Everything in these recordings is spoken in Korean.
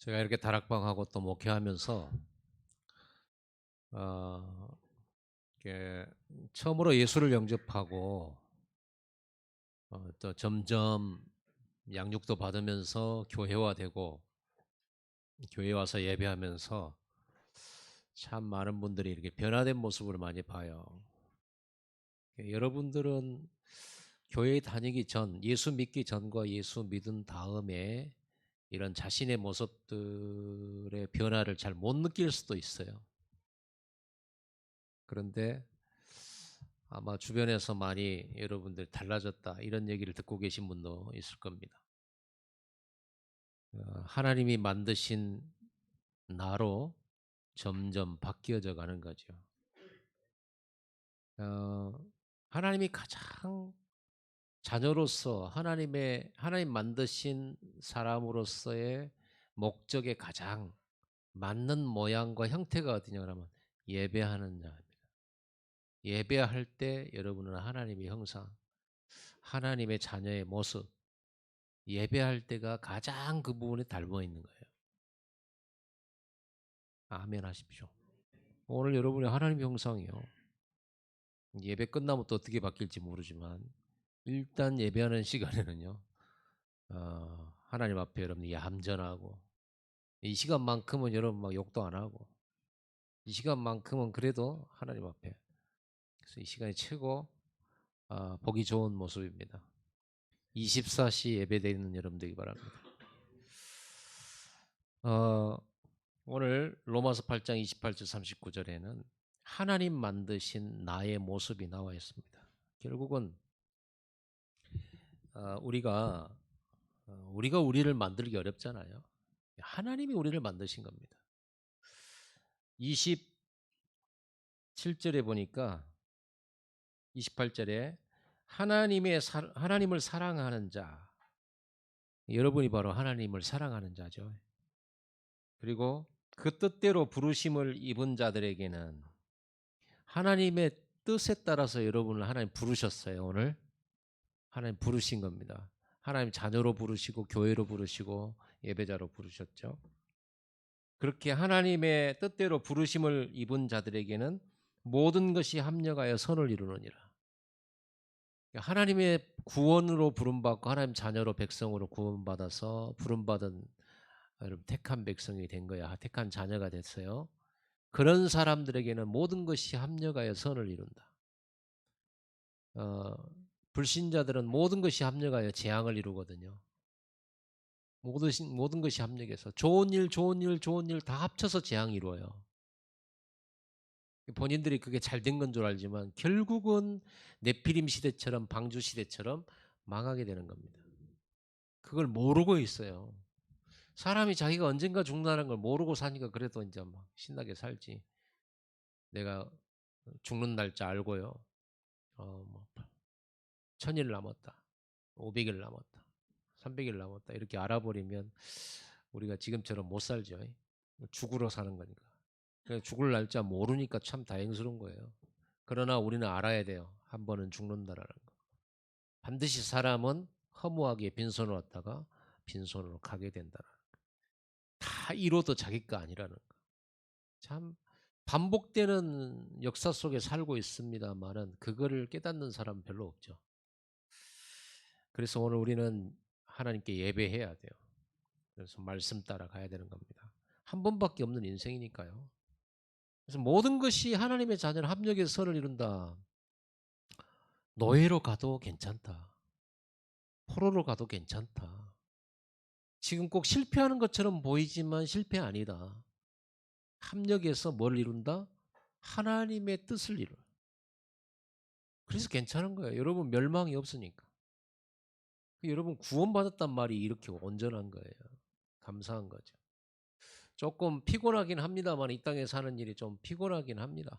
제가 이렇게 다락방하고 또 목회하면서 어, 이렇게 처음으로 예수를 영접하고 또 점점 양육도 받으면서 교회화되고 교회 와서 예배하면서 참 많은 분들이 이렇게 변화된 모습을 많이 봐요. 여러분들은 교회 다니기 전, 예수 믿기 전과 예수 믿은 다음에 이런 자신의 모습들의 변화를 잘 못 느낄 수도 있어요. 그런데 아마 주변에서 많이 여러분들 달라졌다 이런 얘기를 듣고 계신 분도 있을 겁니다. 하나님이 만드신 나로 점점 바뀌어져 가는 거죠. 어, 하나님이 가장 자녀로서 하나님 만드신 사람으로서의 목적에 가장 맞는 모양과 형태가 어디냐 그러면 예배하는 자입니다. 예배할 때 여러분은 하나님의 형상, 하나님의 자녀의 모습, 예배할 때가 가장 그 부분에 닮아 있는 거예요. 아멘 하십시오. 오늘 여러분이 하나님의 형상이요. 예배 끝나면 또 어떻게 바뀔지 모르지만 일단 예배하는 시간에는요. 하나님 앞에 여러분이 얌전하고 이 시간만큼은 여러분 막 욕도 안 하고 이 시간만큼은 그래도 하나님 앞에 그래서 이 시간이 최고 보기 좋은 모습입니다. 24시 예배드리는 여러분 되기 바랍니다. 어, 오늘 로마서 8장 28절 39절에는 하나님 만드신 나의 모습이 나와 있습니다. 결국은 우리가 우리를 만들기 어렵잖아요. 하나님이 우리를 만드신 겁니다. 27절에 보니까 28절에 하나님을 사랑하는 자, 여러분이 바로 하나님을 사랑하는 자죠. 그리고 그 뜻대로 부르심을 입은 자들에게는 하나님의 뜻에 따라서 여러분을 하나님 부르셨어요. 오늘 하나님 부르신 겁니다. 하나님 자녀로 부르시고 교회로 부르시고 예배자로 부르셨죠. 그렇게 하나님의 뜻대로 부르심을 입은 자들에게는 모든 것이 합력하여 선을 이루느니라. 하나님의 구원으로 부름받고 하나님 자녀로 백성으로 구원받아서 부름받은 여러분 택한 백성이 된 거야. 택한 자녀가 됐어요. 그런 사람들에게는 모든 것이 합력하여 선을 이룬다. 어, 불신자들은 모든 것이 합력하여 재앙을 이루거든요. 모든 것이 합력해서 좋은 일, 좋은 일, 좋은 일 다 합쳐서 재앙이 이루어요. 본인들이 그게 잘 된 건 줄 알지만 결국은 네피림 시대처럼 방주 시대처럼 망하게 되는 겁니다. 그걸 모르고 있어요. 사람이 자기가 언젠가 죽는다는 걸 모르고 사니까 그래도 이제 막 신나게 살지. 내가 죽는 날짜 알고요. 뭐 1000일 남았다. 500일 남았다. 300일 남았다. 이렇게 알아버리면 우리가 지금처럼 못 살죠. 죽으러 사는 거니까. 죽을 날짜 모르니까 참 다행스러운 거예요. 그러나 우리는 알아야 돼요. 한 번은 죽는다라는 거. 반드시 사람은 허무하게 빈손으로 왔다가 빈손으로 가게 된다라는 거. 다 이뤄도 자기 거 아니라는 거. 참 반복되는 역사 속에 살고 있습니다만은 그거를 깨닫는 사람은 별로 없죠. 그래서 오늘 우리는 하나님께 예배해야 돼요. 그래서 말씀 따라 가야 되는 겁니다. 한 번밖에 없는 인생이니까요. 그래서 모든 것이 하나님의 자녀는 합력해서 선을 이룬다. 노예로 가도 괜찮다. 포로로 가도 괜찮다. 지금 꼭 실패하는 것처럼 보이지만 실패 아니다. 합력해서 뭘 이룬다? 하나님의 뜻을 이룬다. 그래서 괜찮은 거예요. 여러분 멸망이 없으니까. 여러분 구원받았단 말이 이렇게 온전한 거예요. 감사한 거죠. 조금 피곤하긴 합니다만 이 땅에 사는 일이 좀 피곤하긴 합니다.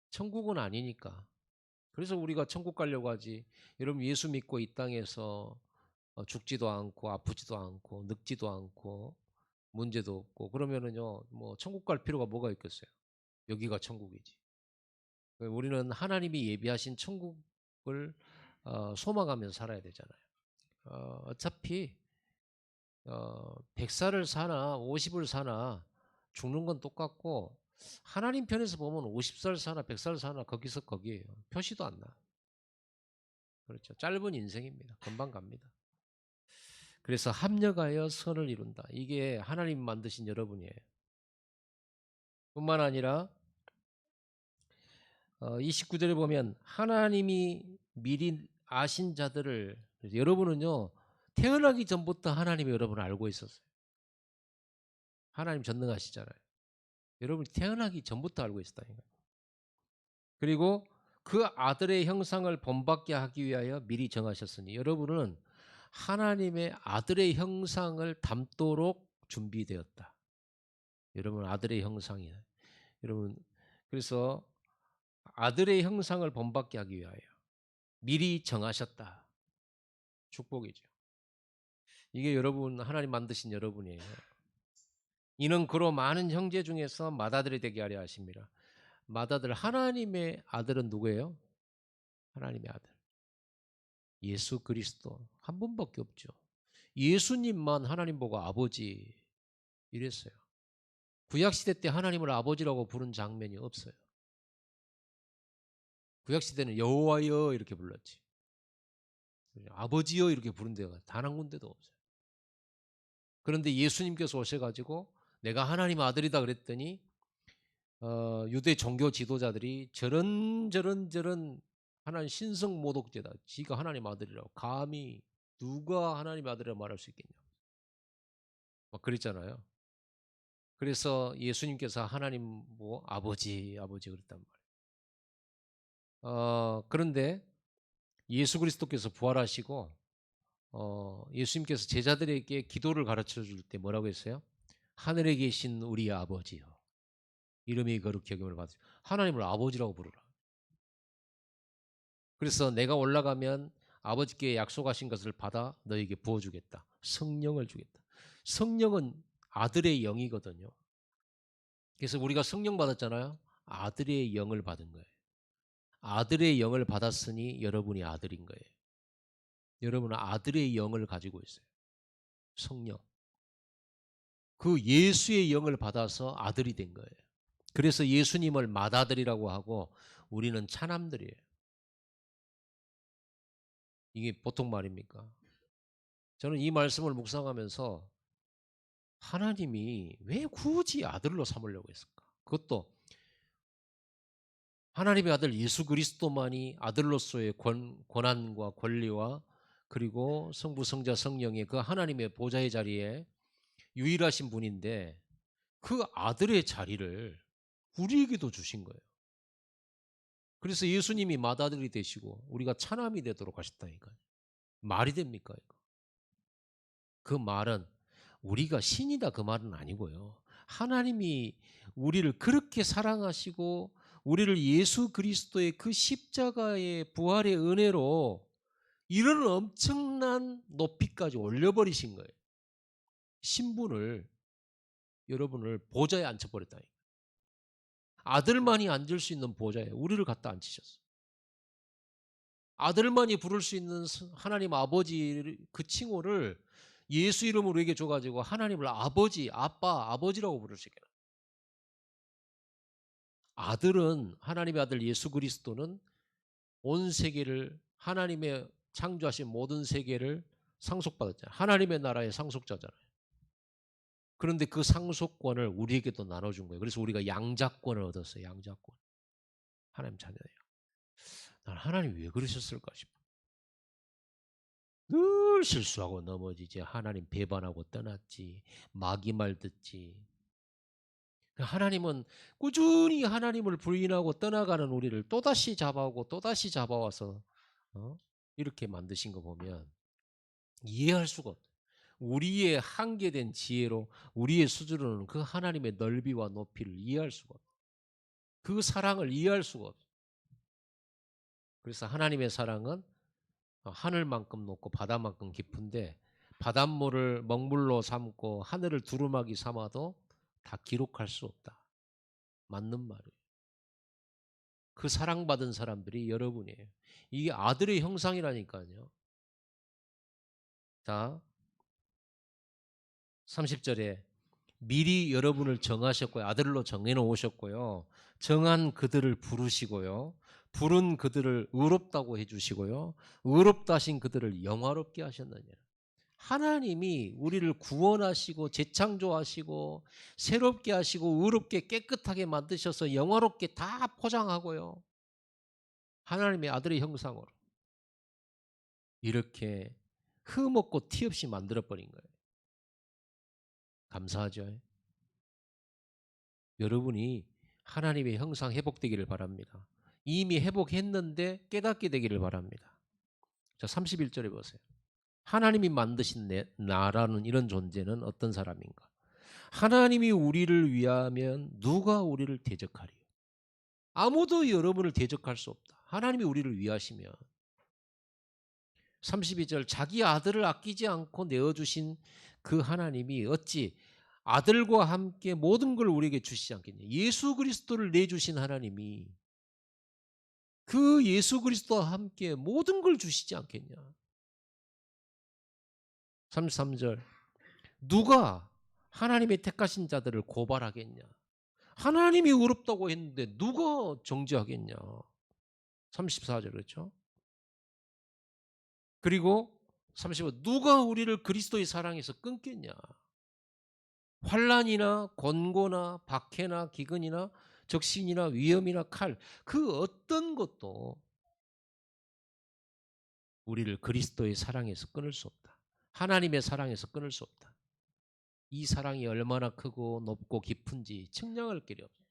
천국은 아니니까. 그래서 우리가 천국 가려고 하지. 여러분 예수 믿고 이 땅에서 죽지도 않고 아프지도 않고 늙지도 않고 문제도 없고 그러면은요 뭐 천국 갈 필요가 뭐가 있겠어요. 여기가 천국이지. 우리는 하나님이 예비하신 천국을 소망하면서 살아야 되잖아요. 어차피 100살을 사나 50을 사나 죽는 건 똑같고, 하나님 편에서 보면 50살 사나 100살 사나 거기서 거기에요. 표시도 안 나. 그렇죠. 짧은 인생입니다. 금방 갑니다. 그래서 합력하여 선을 이룬다. 이게 하나님 만드신 여러분이에요. 뿐만 아니라 29절에 보면 하나님이 미리 아신 자들을, 여러분은요 태어나기 전부터 하나님이 여러분을 알고 있었어요. 하나님 전능하시잖아요. 여러분이 태어나기 전부터 알고 있었다니까요. 그리고 그 아들의 형상을 본받게 하기 위하여 미리 정하셨으니, 여러분은 하나님의 아들의 형상을 담도록 준비되었다. 여러분 아들의 형상이에요. 여러분, 그래서 아들의 형상을 본받게 하기 위하여 미리 정하셨다. 축복이죠. 이게 여러분, 하나님 만드신 여러분이에요. 이는 그로 많은 형제 중에서 맏아들이 되게 하려 하십니다. 맏아들, 하나님의 아들은 누구예요? 하나님의 아들 예수 그리스도 한 분밖에 없죠. 예수님만 하나님 보고 아버지 이랬어요. 구약시대 때 하나님을 아버지라고 부른 장면이 없어요. 구약시대는 여호와여 이렇게 불렀지, 아버지여 이렇게 부른 데가 단 한 군데도 없어요. 그런데 예수님께서 오셔가지고 내가 하나님 아들이다 그랬더니 유대 종교 지도자들이 저런 하나님 신성 모독죄다. 지가 하나님 아들이라고 감히 누가 하나님 아들이라고 말할 수 있겠냐. 막 그랬잖아요. 그래서 예수님께서 하나님 뭐 아버지 그랬단 말이에요. 그런데 예수 그리스도께서 부활하시고 예수님께서 제자들에게 기도를 가르쳐 줄 때 뭐라고 했어요? 하늘에 계신 우리 아버지요, 이름이 거룩히 여김을 받으시고 하나님을 아버지라고 부르라. 그래서 내가 올라가면 아버지께 약속하신 것을 받아 너에게 부어주겠다. 성령을 주겠다. 성령은 아들의 영이거든요. 그래서 우리가 성령 받았잖아요. 아들의 영을 받은 거예요. 아들의 영을 받았으니 여러분이 아들인 거예요. 여러분은 아들의 영을 가지고 있어요. 성령. 그 예수의 영을 받아서 아들이 된 거예요. 그래서 예수님을 맏아들이라고 하고 우리는 차남들이에요. 이게 보통 말입니까? 저는 이 말씀을 묵상하면서 하나님이 왜 굳이 아들로 삼으려고 했을까? 그것도 하나님의 아들 예수 그리스도만이 아들로서의 권한과 권리와 그리고 성부 성자 성령의 그 하나님의 보좌의 자리에 유일하신 분인데, 그 아들의 자리를 우리에게도 주신 거예요. 그래서 예수님이 맏아들이 되시고 우리가 차남이 되도록 하셨다니까요. 말이 됩니까 이거? 그 말은 우리가 신이다 그 말은 아니고요. 하나님이 우리를 그렇게 사랑하시고 우리를 예수 그리스도의 그 십자가의 부활의 은혜로 이런 엄청난 높이까지 올려버리신 거예요. 신분을, 여러분을 보좌에 앉혀버렸다니까. 아들만이 앉을 수 있는 보좌에 우리를 갖다 앉히셨어요. 아들만이 부를 수 있는 하나님 아버지 그 칭호를 예수 이름으로 우리에게 줘가지고 하나님을 아버지, 아빠, 아버지라고 부를 수 있게. 아들은, 하나님의 아들 예수 그리스도는 온 세계를, 하나님의 창조하신 모든 세계를 상속받았잖아요. 하나님의 나라의 상속자잖아요. 그런데 그 상속권을 우리에게도 나눠준 거예요. 그래서 우리가 양자권을 얻었어요. 양자권. 하나님 자녀예요. 난 하나님 왜 그러셨을까 싶어. 늘 실수하고 넘어지지. 하나님 배반하고 떠났지. 마귀 말 듣지. 하나님은 꾸준히 하나님을 부인하고 떠나가는 우리를 또다시 잡아오고 또다시 잡아와서 이렇게 만드신 거 보면 이해할 수가 없어요. 우리의 한계된 지혜로, 우리의 수준으로는 그 하나님의 넓이와 높이를 이해할 수가 없어요. 그 사랑을 이해할 수가 없어요. 그래서 하나님의 사랑은 하늘만큼 높고 바다만큼 깊은데, 바닷물을 먹물로 삼고 하늘을 두루마기 삼아도 다 기록할 수 없다. 맞는 말이에요. 그 사랑받은 사람들이 여러분이에요. 이게 아들의 형상이라니까요. 자, 30절에 미리 여러분을 정하셨고요. 아들로 정해 놓으셨고요. 정한 그들을 부르시고요. 부른 그들을 의롭다고 해 주시고요. 의롭다 하신 그들을 영화롭게 하셨느니라. 하나님이 우리를 구원하시고 재창조하시고 새롭게 하시고 의롭게 깨끗하게 만드셔서 영화롭게 다 포장하고요. 하나님의 아들의 형상으로 이렇게 흠없고 티 없이 만들어 버린 거예요. 감사하죠. 여러분이 하나님의 형상 회복되기를 바랍니다. 이미 회복했는데 깨닫게 되기를 바랍니다. 자, 31절에 보세요. 하나님이 만드신 나라는 이런 존재는 어떤 사람인가? 하나님이 우리를 위하면 누가 우리를 대적하리요? 아무도 여러분을 대적할 수 없다. 하나님이 우리를 위하시면. 32절 자기 아들을 아끼지 않고 내어주신 그 하나님이 어찌 아들과 함께 모든 걸 우리에게 주시지 않겠냐. 예수 그리스도를 내주신 하나님이 그 예수 그리스도와 함께 모든 걸 주시지 않겠냐. 33절 누가 하나님의 택하신 자들을 고발하겠냐. 하나님이 의롭다고 했는데 누가 정죄하겠냐. 34절 그렇죠. 그리고 35 누가 우리를 그리스도의 사랑에서 끊겠냐. 환난이나 권고나 박해나 기근이나 적신이나 위험이나 칼 그 어떤 것도 우리를 그리스도의 사랑에서 끊을 수 없다. 하나님의 사랑에서 끊을 수 없다. 이 사랑이 얼마나 크고 높고 깊은지 측량할 길이 없어요.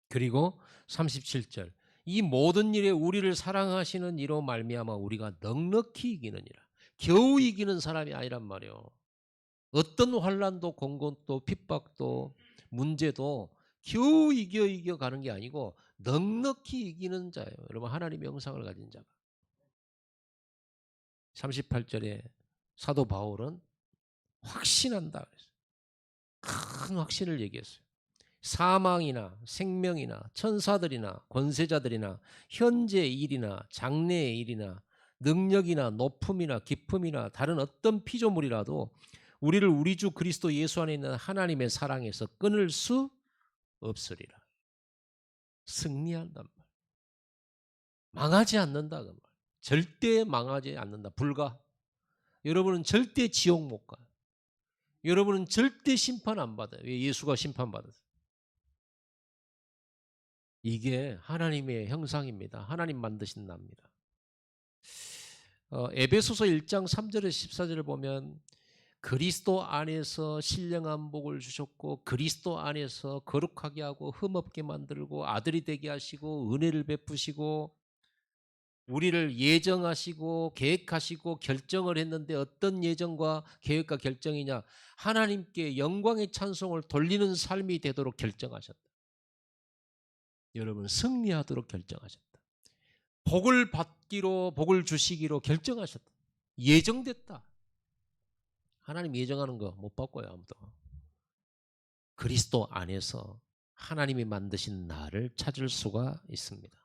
그리고 37절 이 모든 일에 우리를 사랑하시는 이로 말미암아 우리가 넉넉히 이기느니라. 겨우 이기는 사람이 아니란 말이에요. 어떤 환난도 공고도 핍박도 문제도 겨우 이겨 가는 게 아니고 넉넉히 이기는 자예요. 여러분 하나님의 형상을 가진 자가. 38절에 사도 바울은 확신한다. 큰 확신을 얘기했어요. 사망이나 생명이나 천사들이나 권세자들이나 현재의 일이나 장래의 일이나 능력이나 높음이나 깊음이나 다른 어떤 피조물이라도 우리를 우리 주 그리스도 예수 안에 있는 하나님의 사랑에서 끊을 수 없으리라. 승리한단 말. 망하지 않는다 그 말. 절대 망하지 않는다. 불가. 여러분은 절대 지옥 못 가. 여러분은 절대 심판 안 받아요. 왜 예수가 심판받았어요. 이게 하나님의 형상입니다. 하나님 만드신 나입니다. 에베소서 1장 3절에서 14절을 보면 그리스도 안에서 신령한 복을 주셨고 그리스도 안에서 거룩하게 하고 흠없게 만들고 아들이 되게 하시고 은혜를 베푸시고 우리를 예정하시고 계획하시고 결정을 했는데 어떤 예정과 계획과 결정이냐 하나님께 영광의 찬송을 돌리는 삶이 되도록 결정하셨다. 여러분 승리하도록 결정하셨다. 복을 받기로 복을 주시기로 결정하셨다. 예정됐다. 하나님 예정하는 거 못 바꿔요 아무도. 그리스도 안에서 하나님이 만드신 나를 찾을 수가 있습니다.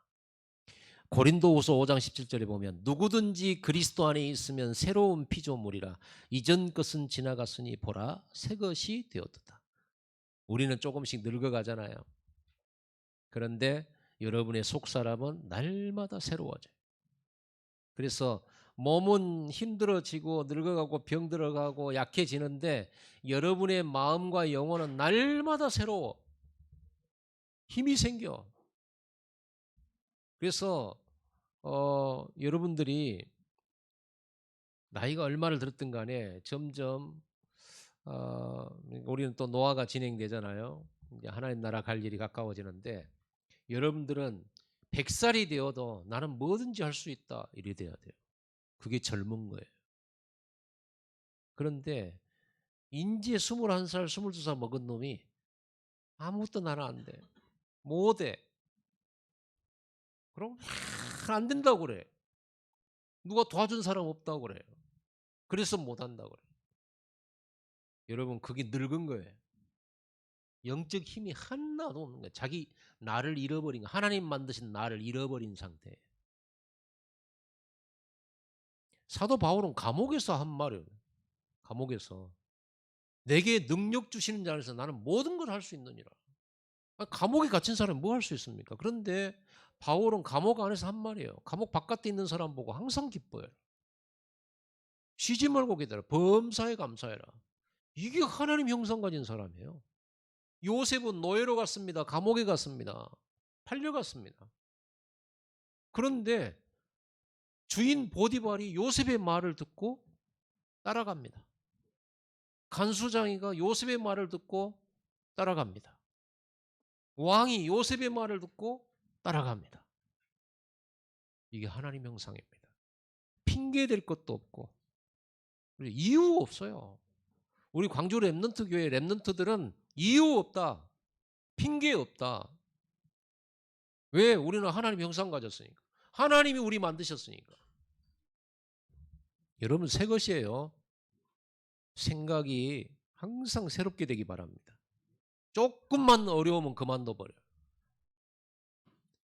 고린도후서 5장 17절에 보면 누구든지 그리스도 안에 있으면 새로운 피조물이라 이전 것은 지나갔으니 보라 새 것이 되었다. 우리는 조금씩 늙어가잖아요. 그런데 여러분의 속사람은 날마다 새로워져요. 그래서 몸은 힘들어지고 늙어가고 병들어가고 약해지는데 여러분의 마음과 영혼은 날마다 새로워. 힘이 생겨. 그래서 여러분들이 나이가 얼마를 들었든 간에 점점 우리는 또 노화가 진행되잖아요. 이제 하나님 나라 갈 일이 가까워지는데 여러분들은 100살이 되어도 나는 뭐든지 할 수 있다 이래 돼야 돼요. 그게 젊은 거예요. 그런데 인제 21살, 22살 먹은 놈이 아무것도 나는 안 돼. 못 해. 그럼 안 된다고 그래. 누가 도와준 사람 없다고 그래요. 그래서 못 한다고 그래요. 여러분 그게 늙은 거예요. 영적 힘이 하나도 없는 거예요. 자기 나를 잃어버린 거. 하나님 만드신 나를 잃어버린 상태예요. 사도 바울은 감옥에서 한 말이에요. 감옥에서. 내게 능력 주시는 자 안에서 나는 모든 걸 할 수 있느니라. 감옥에 갇힌 사람이 뭐 할 수 있습니까? 그런데 바울은 감옥 안에서 한 말이에요. 감옥 바깥에 있는 사람 보고 항상 기뻐해라. 쉬지 말고 기다려. 범사에 감사해라. 이게 하나님 형상 가진 사람이에요. 요셉은 노예로 갔습니다. 감옥에 갔습니다. 팔려갔습니다. 그런데 주인 보디발이 요셉의 말을 듣고 따라갑니다. 간수장이가 요셉의 말을 듣고 따라갑니다. 왕이 요셉의 말을 듣고 따라갑니다. 이게 하나님 형상입니다. 핑계 댈 것도 없고 이유 없어요. 우리 광주 랩넌트 교회 랩넌트들은 이유 없다. 핑계 없다. 왜? 우리는 하나님 형상 가졌으니까. 하나님이 우리 만드셨으니까. 여러분 새 것이에요. 생각이 항상 새롭게 되기 바랍니다. 조금만 어려우면 그만둬버려요.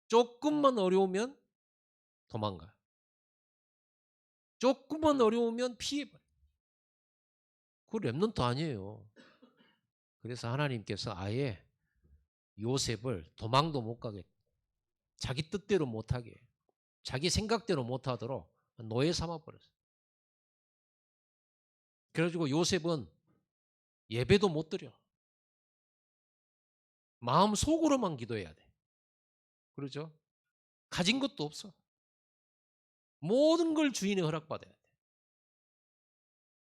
조금만 어려우면 도망가요. 조금만 어려우면 피해버려요. 그 랩넌트 아니에요. 그래서 하나님께서 아예 요셉을 도망도 못 가게, 자기 뜻대로 못하게, 자기 생각대로 못하도록 노예 삼아버렸어요. 그래가지고 요셉은 예배도 못 드려. 마음 속으로만 기도해야 돼. 그러죠? 가진 것도 없어. 모든 걸 주인의 허락받아야 돼.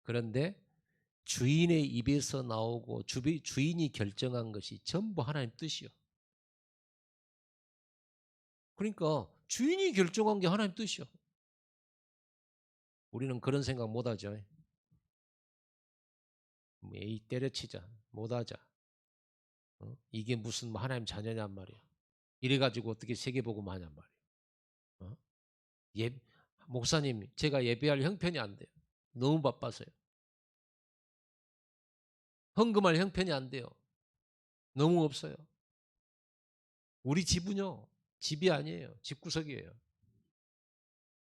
그런데 주인의 입에서 나오고 주인이 결정한 것이 전부 하나님 뜻이요. 그러니까 주인이 결정한 게 하나님 뜻이요. 우리는 그런 생각 못하죠. 에이 때려치자 못하자. 이게 무슨 하나님 자녀냔 말이야. 이래가지고 어떻게 세계복음 하냔 말이야. 목사님 제가 예배할 형편이 안 돼요. 너무 바빠서요. 헌금할 형편이 안 돼요. 너무 없어요. 우리 집은요. 집이 아니에요. 집구석이에요.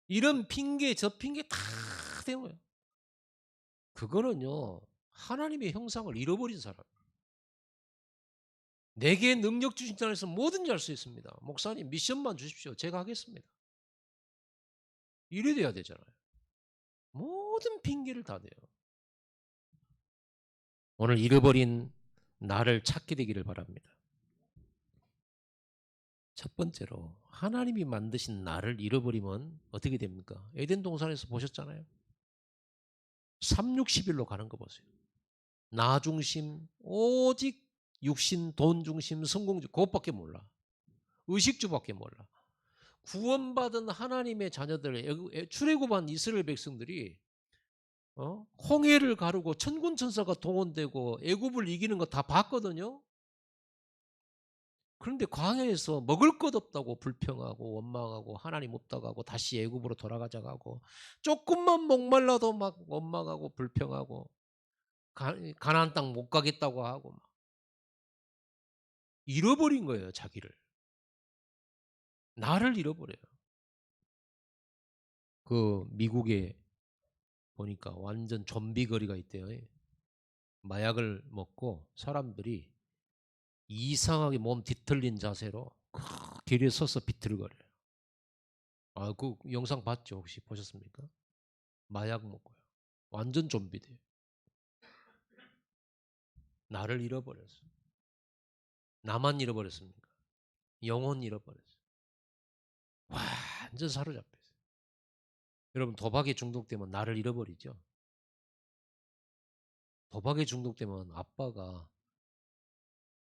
이런 핑계 저 핑계 다 대고요. 그거는요. 하나님의 형상을 잃어버린 사람. 내게 능력 주신 자에서 뭐든지 할 수 있습니다. 목사님 미션만 주십시오. 제가 하겠습니다. 이래 돼야 되잖아요. 모든 핑계를 다 대요. 오늘 잃어버린 나를 찾게 되기를 바랍니다. 첫 번째로 하나님이 만드신 나를 잃어버리면 어떻게 됩니까? 에덴 동산에서 보셨잖아요. 360일로 가는 거 보세요. 나 중심, 오직 육신, 돈 중심, 성공 중심, 그것밖에 몰라. 의식주밖에 몰라. 구원받은 하나님의 자녀들, 출애굽한 이스라엘 백성들이 홍해를 가르고 천군천사가 동원되고 애굽을 이기는 거 다 봤거든요. 그런데 광야에서 먹을 것 없다고 불평하고 원망하고 하나님 없다고 하고 다시 애굽으로 돌아가자고 하고 조금만 목말라도 막 원망하고 불평하고 가나안 땅 못 가겠다고 하고 막 잃어버린 거예요. 자기를. 나를 잃어버려요. 그 미국에 보니까 완전 좀비 거리가 있대요. 마약을 먹고 사람들이 이상하게 몸 뒤틀린 자세로 길에 서서 비틀거려요. 아, 그 영상 봤죠? 혹시 보셨습니까? 마약 먹고요. 완전 좀비돼요. 나를 잃어버렸어. 나만 잃어버렸습니까? 영혼 잃어버렸어. 완전 사로잡혔어요. 여러분 도박에 중독되면 나를 잃어버리죠. 도박에 중독되면 아빠가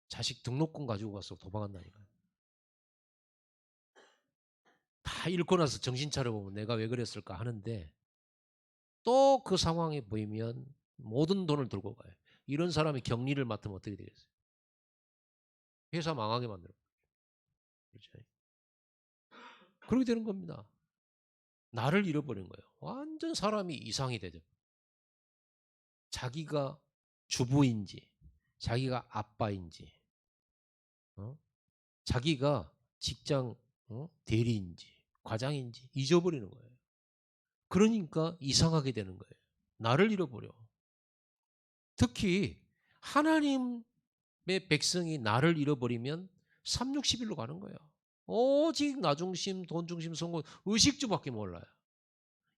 자식 등록금 가지고 가서 도박한다니까요. 다 잃고 나서 정신 차려보면 내가 왜 그랬을까 하는데 또 그 상황에 보이면 모든 돈을 들고 가요. 이런 사람이 격리를 맡으면 어떻게 되겠어요? 회사 망하게 만들어. 그렇죠? 그렇게 되는 겁니다. 나를 잃어버린 거예요. 완전 사람이 이상이 되죠. 자기가 주부인지, 자기가 아빠인지, 자기가 직장 대리인지, 과장인지 잊어버리는 거예요. 그러니까 이상하게 되는 거예요. 나를 잃어버려. 특히 하나님의 백성이 나를 잃어버리면 3, 60일로 가는 거예요. 오직 나 중심, 돈 중심, 성공, 의식주밖에 몰라요.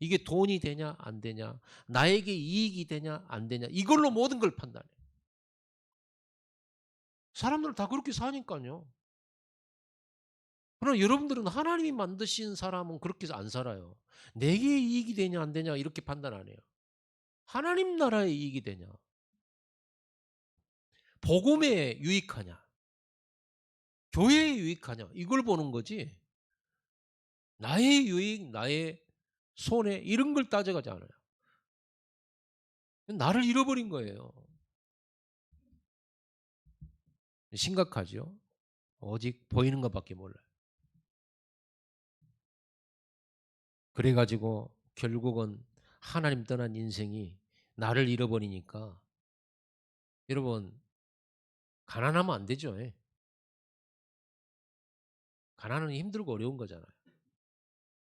이게 돈이 되냐 안 되냐, 나에게 이익이 되냐 안 되냐, 이걸로 모든 걸 판단해요. 사람들은 다 그렇게 사니까요. 그러나 여러분들은 하나님이 만드신 사람은 그렇게 안 살아요. 내게 이익이 되냐 안 되냐 이렇게 판단 안 해요. 하나님 나라에 이익이 되냐, 복음에 유익하냐, 교회에 유익하냐, 이걸 보는 거지, 나의 유익, 나의 손해 이런 걸 따져가지 않아요. 나를 잃어버린 거예요. 심각하죠. 오직 보이는 것밖에 몰라요. 그래가지고 결국은 하나님 떠난 인생이 나를 잃어버리니까, 여러분, 가난하면 안 되죠. 예. 가난은 힘들고 어려운 거잖아요.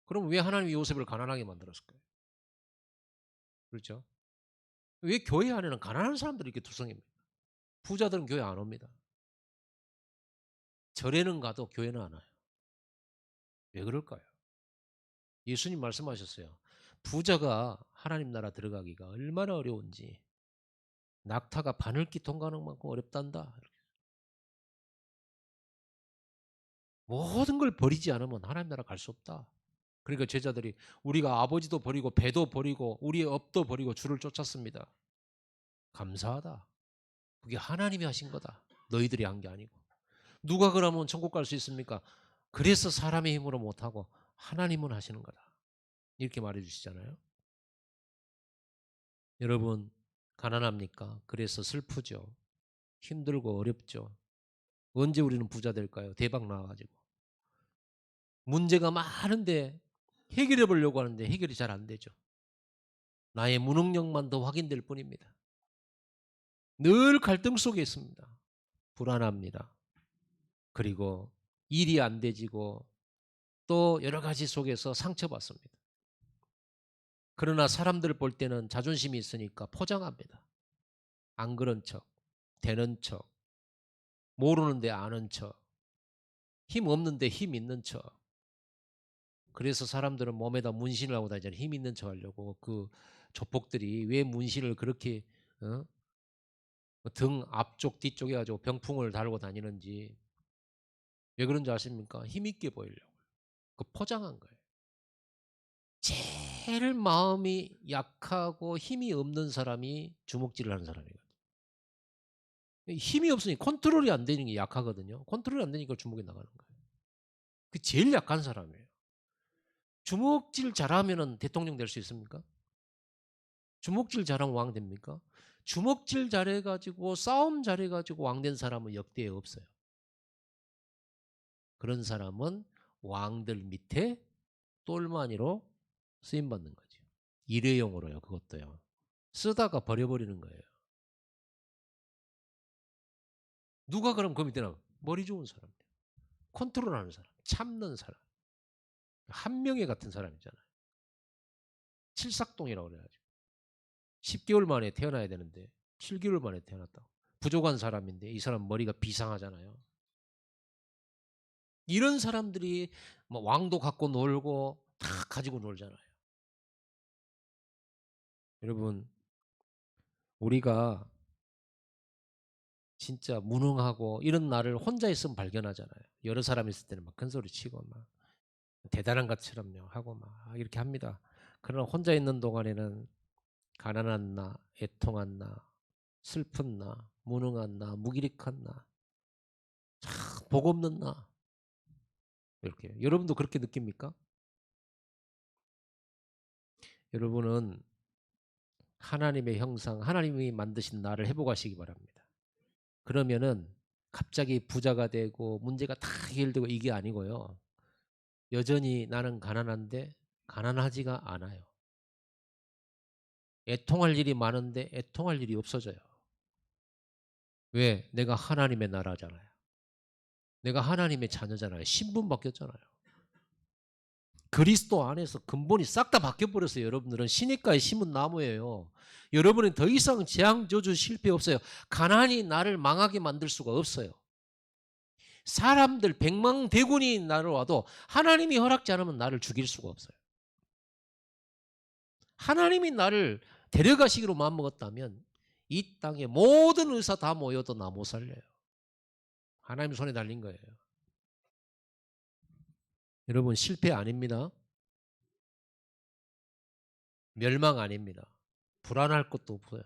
그럼 왜 하나님이 요셉을 가난하게 만들었을까요? 그렇죠? 왜 교회 안에는 가난한 사람들이 이렇게 투성입니까? 부자들은 교회 안 옵니다. 절에는 가도 교회는 안 와요. 왜 그럴까요? 예수님 말씀하셨어요. 부자가 하나님 나라 들어가기가 얼마나 어려운지, 낙타가 바늘기 통과하는 만큼 어렵단다. 모든 걸 버리지 않으면 하나님 나라 갈 수 없다. 그러니까 제자들이 우리가 아버지도 버리고 배도 버리고 우리의 업도 버리고 주를 쫓았습니다. 감사하다. 그게 하나님이 하신 거다. 너희들이 한 게 아니고. 누가 그러면 천국 갈 수 있습니까? 그래서 사람의 힘으로 못하고 하나님은 하시는 거다. 이렇게 말해 주시잖아요. 여러분, 가난합니까? 그래서 슬프죠. 힘들고 어렵죠. 언제 우리는 부자 될까요? 대박 나와가지고. 문제가 많은데 해결해 보려고 하는데 해결이 잘 안 되죠. 나의 무능력만 더 확인될 뿐입니다. 늘 갈등 속에 있습니다. 불안합니다. 그리고 일이 안 되지고 또 여러 가지 속에서 상처받습니다. 그러나 사람들 볼 때는 자존심이 있으니까 포장합니다. 안 그런 척, 되는 척, 모르는데 아는 척, 힘 없는데 힘 있는 척. 그래서 사람들은 몸에다 문신을 하고 다니잖아요. 힘 있는 척 하려고. 그 조폭들이 왜 문신을 그렇게 어? 등 앞쪽 뒤쪽에 가지고 병풍을 달고 다니는지. 왜 그런지 아십니까? 힘 있게 보이려고. 그 포장한 거예요. 제일 마음이 약하고 힘이 없는 사람이 주먹질을 하는 사람이거든요. 힘이 없으니 컨트롤이 안 되는 게 약하거든요. 컨트롤이 안 되니까 주먹이 나가는 거예요. 그 제일 약한 사람이에요. 주먹질 잘하면 대통령 될 수 있습니까? 주먹질 잘하면 왕 됩니까? 주먹질 잘해가지고 싸움 잘해가지고 왕 된 사람은 역대에 없어요. 그런 사람은 왕들 밑에 똘마니로 쓰임받는 거죠. 일회용으로요. 그것도요. 쓰다가 버려버리는 거예요. 누가 그럼 그 밑에 나 머리 좋은 사람, 컨트롤하는 사람, 참는 사람, 한명회 같은 사람이잖아요. 칠삭동이라고 그래가지고 10개월 만에 태어나야 되는데 7개월 만에 태어났다고. 부족한 사람인데 이 사람 머리가 비상하잖아요. 이런 사람들이 뭐 왕도 갖고 놀고 다 가지고 놀잖아요. 여러분, 우리가 진짜 무능하고 이런 나를 혼자 있으면 발견하잖아요. 여러 사람 있을 때는 막 큰 소리 치고 막 대단한 것처럼요 하고 막 이렇게 합니다. 그러나 혼자 있는 동안에는 가난한 나, 애통한 나, 슬픈 나, 무능한 나, 무기력한 나, 복 없는 나, 이렇게. 여러분도 그렇게 느낍니까? 여러분은 하나님의 형상, 하나님이 만드신 나를 회복하시기 바랍니다. 그러면은 갑자기 부자가 되고 문제가 다 해결되고 이게 아니고요. 여전히 나는 가난한데 가난하지가 않아요. 애통할 일이 많은데 애통할 일이 없어져요. 왜? 내가 하나님의 나라잖아요. 내가 하나님의 자녀잖아요. 신분 바뀌었잖아요. 그리스도 안에서 근본이 싹 다 바뀌어버렸어요. 여러분들은 시냇가에 심은 나무예요. 여러분은 더 이상 재앙, 저주, 실패 없어요. 가난이 나를 망하게 만들 수가 없어요. 사람들 백망대군이 나를 와도 하나님이 허락지 않으면 나를 죽일 수가 없어요. 하나님이 나를 데려가시기로 마음먹었다면 이 땅에 모든 의사 다 모여도 나 못 살려요. 하나님 손에 달린 거예요. 여러분 실패 아닙니다. 멸망 아닙니다. 불안할 것도 없어요.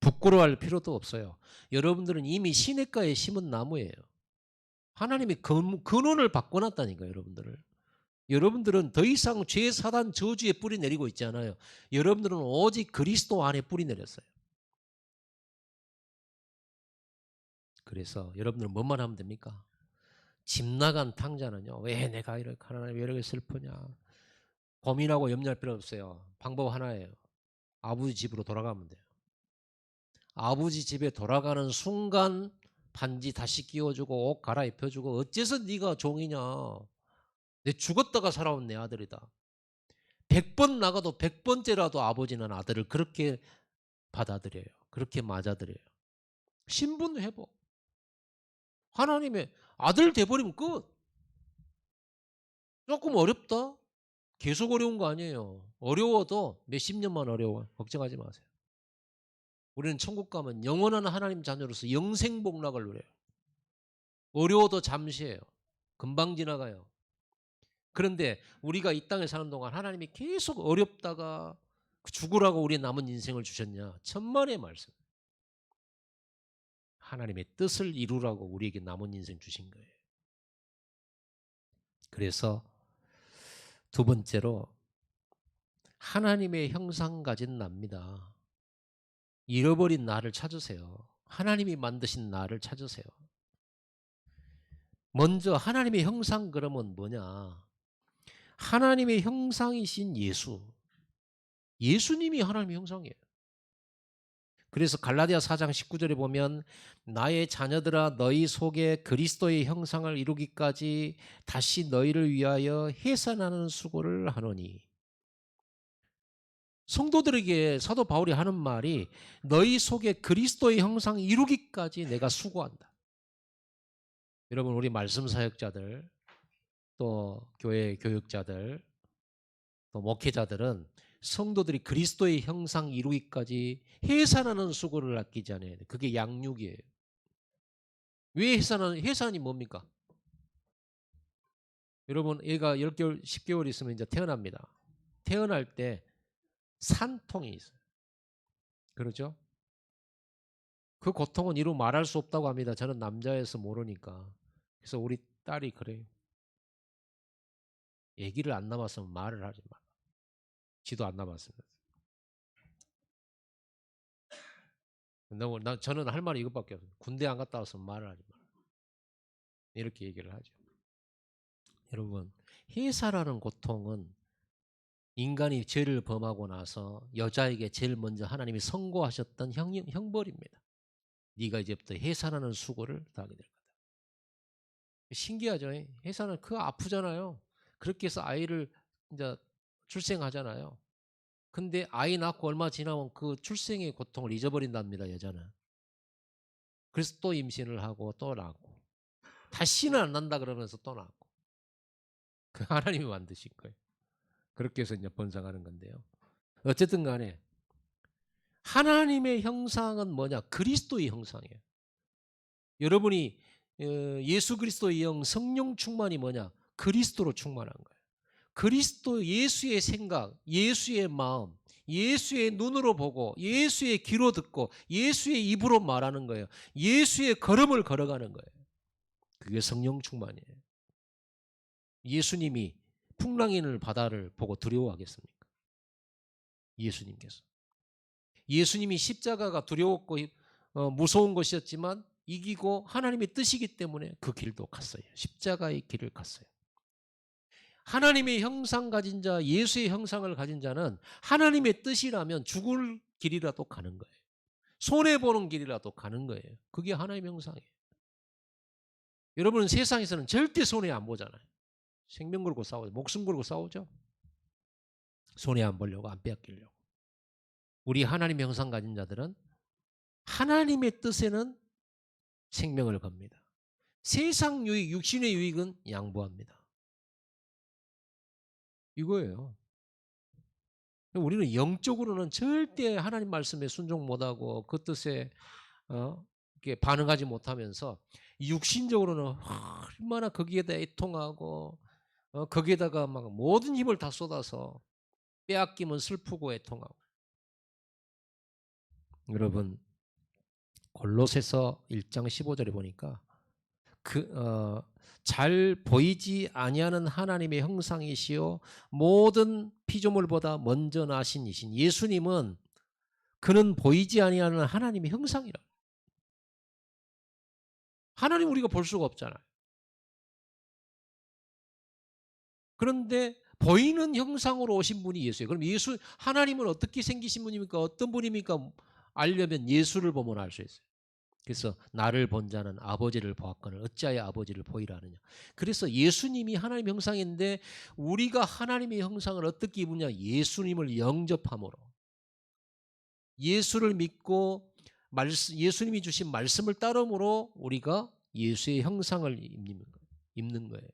부끄러워할 필요도 없어요. 여러분들은 이미 시냇가에 심은 나무예요. 하나님이 근원을 바꿔놨다니까요. 여러분들은 더 이상 죄, 사단, 저주에 뿌리 내리고 있지 않아요. 여러분들은 오직 그리스도 안에 뿌리 내렸어요. 그래서 여러분들은 뭐만 하면 됩니까? 집 나간 탕자는요. 왜 내가 이렇게 하나님 왜 이렇게 슬프냐. 고민하고 염려할 필요 없어요. 방법 하나예요. 아버지 집으로 돌아가면 돼요. 아버지 집에 돌아가는 순간 반지 다시 끼워주고 옷 갈아입혀주고 어째서 네가 종이냐. 내 죽었다가 살아온 내 아들이다. 100번 나가도 100번째라도 아버지는 아들을 그렇게 받아들여요. 그렇게 맞아들여요. 신분 회복. 하나님의 아들 돼버리면 끝. 조금 어렵다? 계속 어려운 거 아니에요. 어려워도 몇십 년만 어려워. 걱정하지 마세요. 우리는 천국 가면 영원한 하나님 자녀로서 영생복락을 누려요. 어려워도 잠시예요. 금방 지나가요. 그런데 우리가 이 땅에 사는 동안 하나님이 계속 어렵다가 죽으라고 우리 남은 인생을 주셨냐? 천만의 말씀. 하나님의 뜻을 이루라고 우리에게 남은 인생 주신 거예요. 그래서 두 번째로 하나님의 형상 가진 납니다. 잃어버린 나를 찾으세요. 하나님이 만드신 나를 찾으세요. 먼저 하나님의 형상 그러면 뭐냐? 하나님의 형상이신 예수. 예수님이 하나님의 형상이에요. 그래서 갈라디아 4장 19절에 보면 나의 자녀들아 너희 속에 그리스도의 형상을 이루기까지 다시 너희를 위하여 해산하는 수고를 하노니. 성도들에게 사도 바울이 하는 말이 너희 속에 그리스도의 형상 이루기까지 내가 수고한다. 여러분 우리 말씀 사역자들 또 교회 교육자들 또 목회자들은 성도들이 그리스도의 형상 이루기까지 해산하는 수고를 아끼지 않아야 돼. 그게 양육이에요. 왜 해산이 뭡니까? 여러분 애가 10개월 10개월 있으면 이제 태어납니다. 태어날 때 산통이 있어요. 그렇죠? 그 고통은 이루 말할 수 없다고 합니다. 저는 남자여서 모르니까. 그래서 우리 딸이 그래요. 아기를 안 남았으면 말을 하지 마. 지도 안 남았으면. 저는 할 말이 이것밖에 없어요. 군대 안 갔다 왔으면 말을 하지 마. 이렇게 얘기를 하죠. 여러분, 해사라는 고통은 인간이 죄를 범하고 나서 여자에게 제일 먼저 하나님이 선고하셨던 형벌입니다. 네가 이제부터 해산하는 수고를 당하게 될 거다. 신기하죠? 해산은 그 아프잖아요. 그렇게 해서 아이를 이제 출생하잖아요. 근데 아이 낳고 얼마 지나면 그 출생의 고통을 잊어버린답니다, 여자는. 그래서 또 임신을 하고 또 낳고 다시는 안 난다 그러면서 또 낳고. 그 하나님이 만드신 거예요. 그렇게 해서 이제 번성하는 건데요. 어쨌든 간에 하나님의 형상은 뭐냐? 그리스도의 형상이에요. 여러분이 예수 그리스도의 영 성령 충만이 뭐냐? 그리스도로 충만한 거예요. 그리스도 예수의 생각, 예수의 마음, 예수의 눈으로 보고 예수의 귀로 듣고 예수의 입으로 말하는 거예요. 예수의 걸음을 걸어가는 거예요. 그게 성령 충만이에요. 예수님이 풍랑이는 바다를 보고 두려워하겠습니까? 예수님께서. 예수님이 십자가가 두려웠고 무서운 것이었지만 이기고 하나님의 뜻이기 때문에 그 길도 갔어요. 십자가의 길을 갔어요. 하나님의 형상 가진 자, 예수의 형상을 가진 자는 하나님의 뜻이라면 죽을 길이라도 가는 거예요. 손해보는 길이라도 가는 거예요. 그게 하나님의 형상이에요. 여러분은 세상에서는 절대 손해 안 보잖아요. 생명 걸고 싸우죠. 목숨 걸고 싸우죠. 손해 안 보려고, 안 빼앗기려고. 우리 하나님의 형상 가진 자들은 하나님의 뜻에는 생명을 겁니다. 세상 유익, 육신의 유익은 양보합니다. 이거예요. 우리는 영적으로는 절대 하나님 말씀에 순종 못하고 그 뜻에 이렇게 반응하지 못하면서 육신적으로는 얼마나 거기에다 애통하고 거기에다가 막 모든 힘을 다 쏟아서 빼앗기면 슬프고 애통하고. 여러분 골로새서 1장 15절에 보니까 잘 보이지 아니하는 하나님의 형상이시요 모든 피조물보다 먼저 나신 이신 예수님은 그는 보이지 아니하는 하나님의 형상이라. 하나님 우리가 볼 수가 없잖아요. 그런데 보이는 형상으로 오신 분이 예수예요. 그럼 하나님은 어떻게 생기신 분입니까? 어떤 분입니까? 알려면 예수를 보면 알 수 있어요. 그래서 나를 본 자는 아버지를 보았거늘 어찌하여 아버지를 보이라 하느냐. 그래서 예수님이 하나님의 형상인데 우리가 하나님의 형상을 어떻게 입느냐. 예수님을 영접함으로. 예수를 믿고 예수님이 주신 말씀을 따름으로 우리가 예수의 형상을 입는 거예요.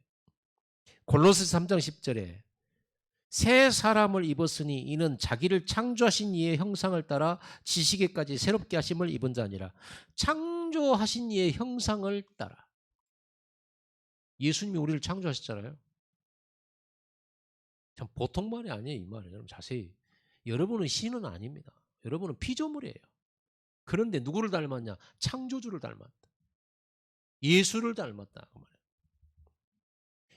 골로새 3장 10절에 새 사람을 입었으니 이는 자기를 창조하신 이의 형상을 따라 지식에까지 새롭게 하심을 입은 자니라. 창조하신 이의 형상을 따라. 예수님이 우리를 창조하셨잖아요. 참 보통 말이 아니에요. 이 말은 여러분 자세히. 여러분은 신은 아닙니다. 여러분은 피조물이에요. 그런데 누구를 닮았냐? 창조주를 닮았다. 예수를 닮았다. 그 말이에요.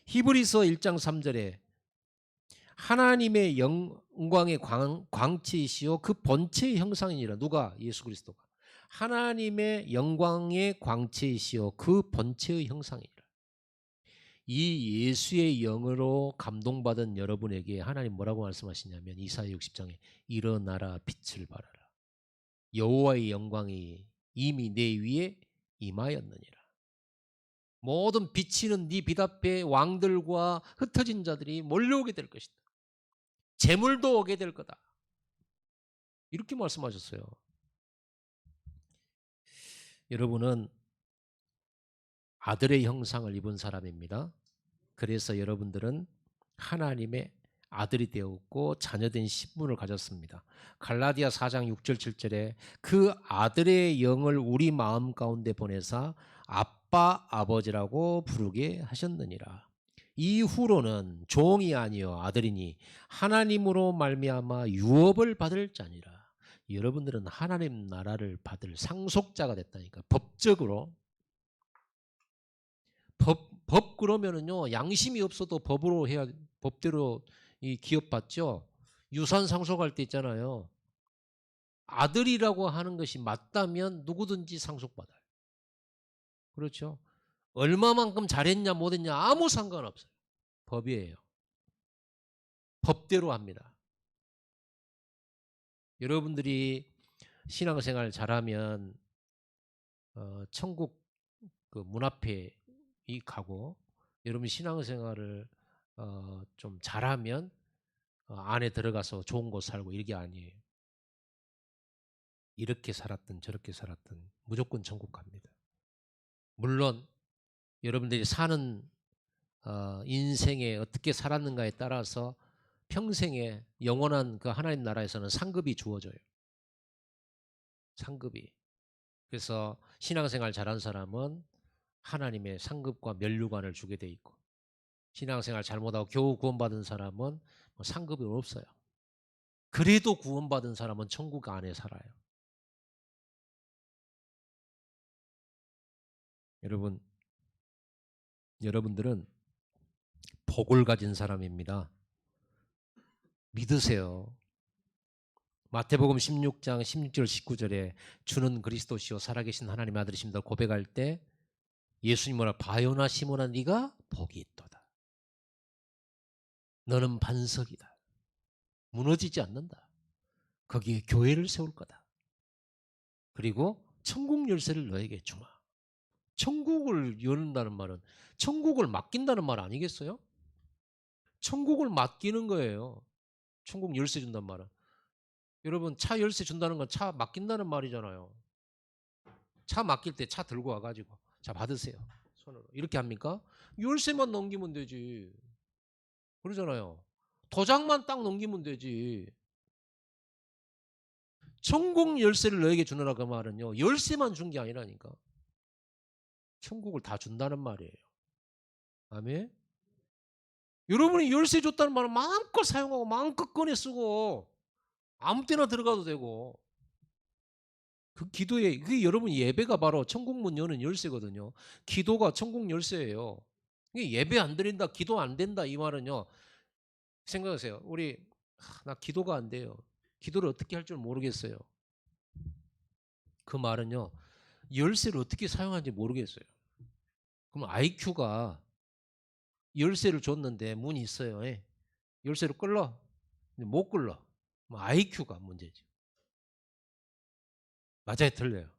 히브리서 1장 3절에 하나님의 영광의 광채이시요 그 본체의 형상이니라. 누가? 예수 그리스도가. 하나님의 영광의 광채이시요 그 본체의 형상이니라. 이 예수의 영으로 감동받은 여러분에게 하나님 뭐라고 말씀하시냐면 이사야 60장에 일어나라 빛을 발하라. 여호와의 영광이 이미 내 위에 임하였느니라. 모든 비치는 네 빛 앞에 왕들과 흩어진 자들이 몰려오게 될 것이다. 재물도 오게 될 거다. 이렇게 말씀하셨어요. 여러분은 아들의 형상을 입은 사람입니다. 그래서 여러분들은 하나님의 아들이 되었고 자녀된 신분을 가졌습니다. 갈라디아 4장 6절 7절에 그 아들의 영을 우리 마음 가운데 보내사 아빠 아버지라고 부르게 하셨느니라. 이후로는 종이 아니요 아들이니 하나님으로 말미암아 유업을 받을 자니라. 여러분들은 하나님 나라를 받을 상속자가 됐다니까. 법적으로. 법 그러면은요 양심이 없어도 법으로 해야 법대로 이 기업받죠. 유산 상속할 때 있잖아요. 아들이라고 하는 것이 맞다면 누구든지 상속받아요. 그렇죠. 얼마만큼 잘했냐 못했냐 아무 상관없어요. 법이에요. 법대로 합니다. 여러분들이 신앙생활 잘하면 천국 그 문 앞에 가고 여러분 신앙생활을 좀 잘하면 안에 들어가서 좋은 곳 살고 이게 아니에요. 이렇게 살았든 저렇게 살았든 무조건 천국 갑니다. 물론 여러분들이 사는 인생에 어떻게 살았는가에 따라서 평생에 영원한 그 하나님 나라에서는 상급이 주어져요. 상급이. 그래서 신앙생활 잘한 사람은 하나님의 상급과 면류관을 주게 돼 있고 신앙생활 잘못하고 겨우 구원받은 사람은 뭐 상급이 없어요. 그래도 구원받은 사람은 천국 안에 살아요. 여러분들은 복을 가진 사람입니다. 믿으세요. 마태복음 16장 16절 19절에 주는 그리스도시요 살아계신 하나님의 아들이십니다 고백할 때 예수님 뭐라 바요나 시몬아 네가 복이 있도다. 너는 반석이다. 무너지지 않는다. 거기에 교회를 세울 거다. 그리고 천국 열쇠를 너에게 주마. 천국을 여는다는 말은 천국을 맡긴다는 말 아니겠어요? 천국을 맡기는 거예요. 천국 열쇠 준단 말은. 여러분 차 열쇠 준다는 건 차 맡긴다는 말이잖아요. 차 맡길 때 차 들고 와가지고 자 받으세요. 손으로. 이렇게 합니까? 열쇠만 넘기면 되지. 그러잖아요. 도장만 딱 넘기면 되지. 천국 열쇠를 너에게 주느라 그 말은요. 열쇠만 준 게 아니라니까. 천국을 다 준다는 말이에요. 아멘. 여러분이 열쇠 줬다는 말은 마음껏 사용하고 마음껏 꺼내 쓰고 아무 때나 들어가도 되고 그 기도에 그게 여러분 예배가 바로 천국 문 여는 열쇠거든요. 기도가 천국 열쇠예요. 이게 예배 안 드린다, 기도 안 된다 이 말은요. 생각하세요. 우리 나 기도가 안 돼요. 기도를 어떻게 할 줄 모르겠어요. 그 말은요. 열쇠를 어떻게 사용하는지 모르겠어요. 그럼 IQ가 열쇠를 줬는데 문이 있어요. 예. 열쇠를 끌러? 못 끌러. IQ가 문제죠. 맞아요, 틀려요.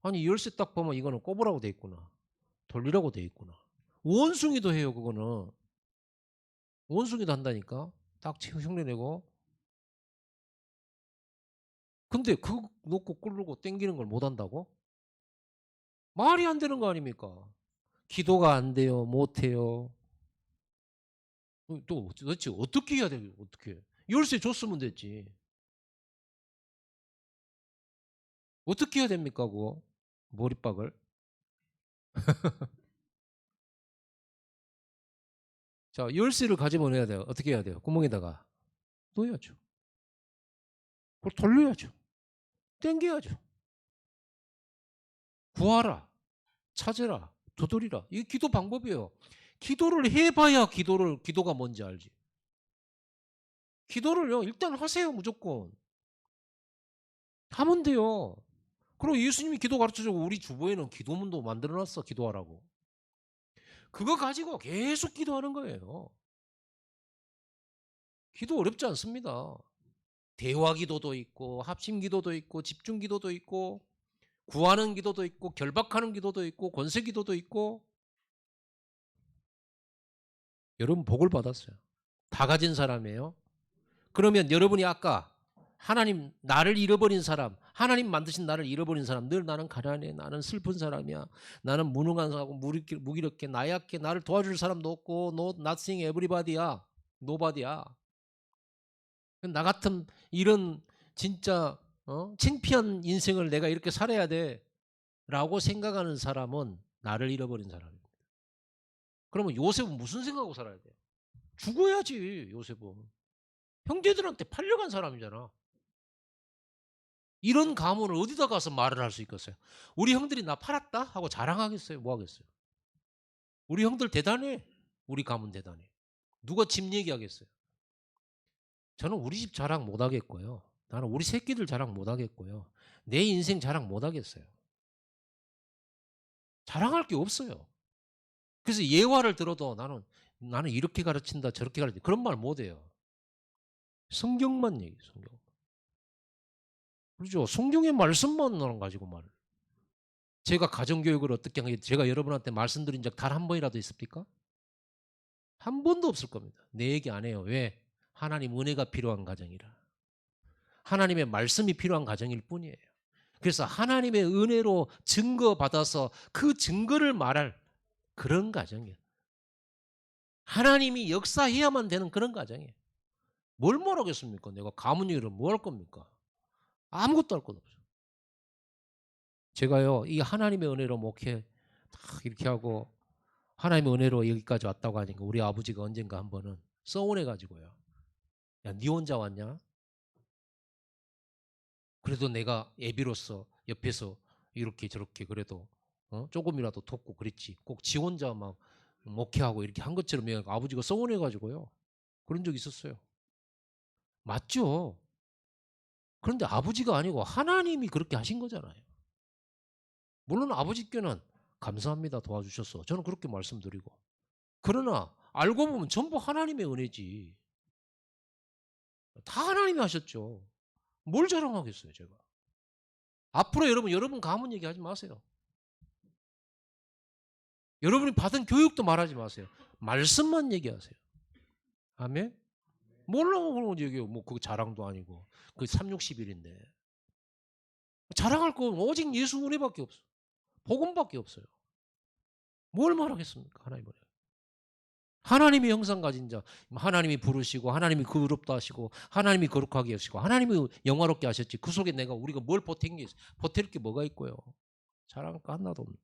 아니 열쇠 딱 보면 이거는 꼽으라고 돼 있구나. 돌리라고 돼 있구나. 원숭이도 해요, 그거는. 원숭이도 한다니까. 딱 흉내 내고. 근데 그거 놓고 끌고 땡기는 걸 못 한다고? 말이 안 되는 거 아닙니까? 기도가 안 돼요, 못 해요. 또 도대체 어떻게 해야 돼요? 어떻게? 열쇠 줬으면 됐지. 어떻게 해야 됩니까, 그거? 머리박을. 자, 열쇠를 가지면 해야 돼요. 어떻게 해야 돼요? 구멍에다가 넣어야죠. 그걸 돌려야죠. 땡겨야죠. 구하라. 찾으라. 두드리라. 이게 기도 방법이에요. 기도를 해봐야 기도가 뭔지 알지. 기도를요, 일단 하세요, 무조건. 하면 돼요. 그리고 예수님이 기도 가르쳐주고 우리 주보에는 기도문도 만들어놨어, 기도하라고. 그거 가지고 계속 기도하는 거예요. 기도 어렵지 않습니다. 대화 기도도 있고, 합심 기도도 있고, 집중 기도도 있고, 구하는 기도도 있고, 결박하는 기도도 있고, 권세 기도도 있고. 여러분 복을 받았어요. 다 가진 사람이에요. 그러면 여러분이 아까 하나님 나를 잃어버린 사람, 하나님 만드신 나를 잃어버린 사람, 늘 나는 가난해, 나는 슬픈 사람이야, 나는 무능한 사람하고 무기력해, 나약해, 나를 도와줄 사람도 없고, no nothing everybody야, nobody야. 나 같은 이런 진짜 창피한 인생을 내가 이렇게 살아야 돼라고 생각하는 사람은 나를 잃어버린 사람입니다. 그러면 요셉은 무슨 생각하고 살아야 돼요? 죽어야지. 요셉은 형제들한테 팔려간 사람이잖아. 이런 가문을 어디다 가서 말을 할 수 있겠어요? 우리 형들이 나 팔았다 하고 자랑하겠어요? 뭐 하겠어요? 우리 형들 대단해. 우리 가문 대단해. 누가 집 얘기하겠어요? 저는 우리 집 자랑 못 하겠고요. 나는 우리 새끼들 자랑 못 하겠고요. 내 인생 자랑 못 하겠어요. 자랑할 게 없어요. 그래서 예화를 들어도 나는 이렇게 가르친다, 저렇게 가르친다. 그런 말 못 해요. 성경만 얘기해요, 성경. 그렇죠. 성경의 말씀만 가지고 말을. 제가 가정교육을 어떻게 하게 제가 여러분한테 말씀드린 적 단 한 번이라도 있습니까? 한 번도 없을 겁니다. 내 얘기 안 해요. 왜? 하나님 은혜가 필요한 가정이라. 하나님의 말씀이 필요한 가정일 뿐이에요. 그래서 하나님의 은혜로 증거받아서 그 증거를 말할 그런 가정이에요. 하나님이 역사해야만 되는 그런 가정이에요. 뭘 말하겠습니까? 내가 가문 얘기를 뭐 할 겁니까? 아무것도 할 것 없어요. 제가요, 이 하나님의 은혜로 목회 딱 이렇게 하고 하나님의 은혜로 여기까지 왔다고 하니까 우리 아버지가 언젠가 한 번은 서운해가지고요. 야, 니 혼자 왔냐? 그래도 내가 애비로서 옆에서 이렇게 저렇게 그래도 조금이라도 돕고 그랬지. 꼭 지 혼자 막 목회하고 이렇게 한 것처럼 아버지가 서운해가지고요. 그런 적 있었어요. 맞죠? 그런데 아버지가 아니고 하나님이 그렇게 하신 거잖아요. 물론 아버지께는 감사합니다 도와주셔서 저는 그렇게 말씀드리고 그러나 알고 보면 전부 하나님의 은혜지. 다 하나님이 하셨죠. 뭘 자랑하겠어요 제가. 앞으로 여러분 가문 얘기하지 마세요. 여러분이 받은 교육도 말하지 마세요. 말씀만 얘기하세요. 아멘? 몰라, 그런 얘기 뭐 그 자랑도 아니고 그 3, 60일인데 자랑할 건 오직 예수 은혜밖에 없어. 복음밖에 없어요. 뭘 말하겠습니까? 하나님은. 하나님의 형상 가진 자, 하나님이 부르시고 하나님이 그롭다 하시고 하나님이 거룩하게 하시고 하나님이 영화롭게 하셨지. 그 속에 내가 우리가 뭘 보탠 게 있어? 보탤 게 뭐가 있고요. 자랑할 거 하나도 없는데.